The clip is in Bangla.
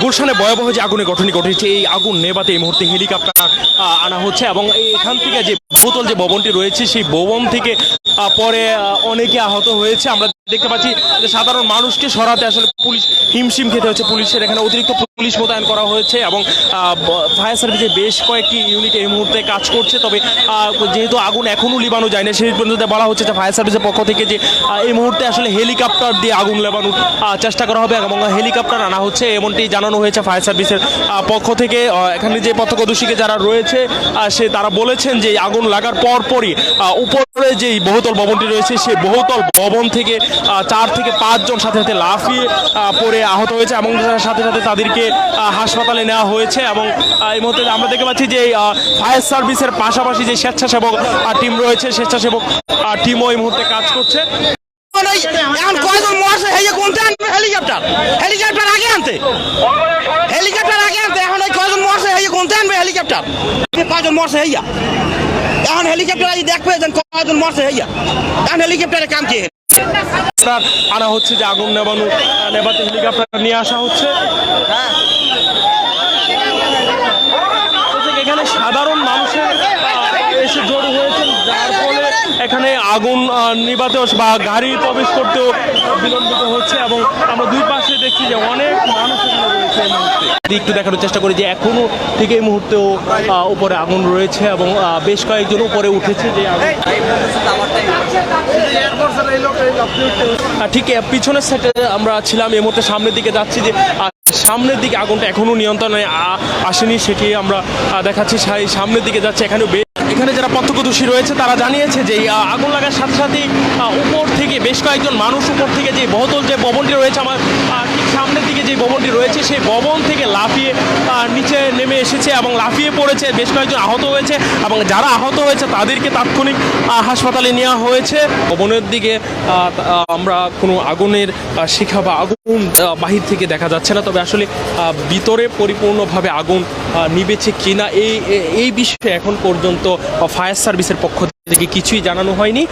গুলশানে ভয়াবহ যে আগুনের ঘটনা ঘটেছে, এই আগুন নেভাতে এই মুহূর্তে হেলিকপ্টার আনা হচ্ছে এবং এখান থেকে যে বহুতল যে ভবনটি রয়েছে সেই ভবন থেকে পরে অনেকে আহত হয়েছে। আমরা দেখতে পাচ্ছি যে সাধারণ মানুষকে সরাতে আসলে পুলিশ হিমশিম খেতে হচ্ছে। পুলিশের এখানে অতিরিক্ত পুলিশ মোতায়েন করা হয়েছে এবং ফায়ার সার্ভিসের বেশ কয়েকটি ইউনিট এই মুহূর্তে কাজ করছে। তবে যেহেতু আগুন এখনও লিবানো যায় না, সেই পর্যন্ত বলা হচ্ছে যে ফায়ার সার্ভিসের পক্ষ থেকে যে এই মুহূর্তে আসলে হেলিকপ্টার দিয়ে আগুন লেবানোর চেষ্টা করা হবে এবং হেলিকপ্টার আনা হচ্ছে এমনটি জানানো হয়েছে ফায়ার সার্ভিসের পক্ষ থেকে। এখানে যে প্রত্যক্ষদর্শীকে যারা রয়েছে তারা বলেছেন যে আগুন লাগার পরপরই উপরে যে বহুতল ভবনটি রয়েছে সেই বহুতল ভবন থেকে 4 থেকে 5 জন সাথে সাথে লাফিয়ে পড়ে আহত হয়েছে এবং সাথে সাথে তাদেরকে হাসপাতালে নেওয়া হয়েছে। এবং এই মুহূর্তে আমরা দেখতে পাচ্ছি যে ফায়ার সার্ভিসের পাশাপাশি যে স্বেচ্ছাসেবক টিম রয়েছে, স্বেচ্ছাসেবক টিমও এই মুহূর্তে কাজ করছে। এখন কয়জন মরছে কোনটা আনবে হেলিকপ্টার হেলিকপ্টার আগে আনতে এখন ওই কয়জন মরছে কোনটা আনবে হেলিকপ্টার কয়জন মরছে এখন হেলিকপ্টার দেখবে কয়জন মরছে এখন হেলিকপ্টারের কাম কি আনা হচ্ছে যে আগুন নেভাতে হেলিকপ্টার নিয়ে আসা হচ্ছে। এখানে সাধারণ মানুষের এসে জড়ো হয়েছেন, যার ফলে এখানে আগুন নিভাতেও বা গাড়ি প্রবেশ করতেও বিলম্বিত হচ্ছে এবং আমরা দুই পাশে দেখছি যে অনেক মানুষ রয়েছে। এই মুহূর্তে একটু দেখানোর চেষ্টা করি যে এখনো ঠিক এই মুহূর্তেও উপরে আগুন রয়েছে এবং বেশ কয়েকজন উপরে উঠেছে যে ঠিক পিছনের সাইডে আমরা ছিলাম। এই মুহূর্তে সামনের দিকে যাচ্ছি যে সামনের দিকে আগুনটা এখনো নিয়ন্ত্রণে আসেনি, সেটি আমরা দেখাচ্ছি। সামনের দিকে যাচ্ছে। এখানে যারা প্রত্যক্ষদর্শী রয়েছে তারা জানিয়েছে যে আগুন লাগার সাথে সাথেই উপর থেকে বেশ কয়েকজন মানুষ উপর থেকে যে বহুতল যে ভবনটি রয়েছে আমার ঠিক সামনের দিকে যে ভবনটি রয়েছে সেই ভবন থেকে লাফিয়ে নিচে নেমে এসেছে এবং লাফিয়ে পড়েছে। বেশ কয়েকজন আহত হয়েছে এবং যারা আহত হয়েছে তাদেরকে তাৎক্ষণিক হাসপাতালে নেওয়া হয়েছে। ভবনের দিকে আমরা কোনো আগুনের শিখা বা আগুন বাহির থেকে দেখা যাচ্ছে না, তবে আসলে ভিতরে পরিপূর্ণভাবে আগুন নিবেছে কিনা এই বিষয়ে এখন পর্যন্ত ফায়ার সার্ভিসের পক্ষ থেকে কিছুই জানানো হয়নি।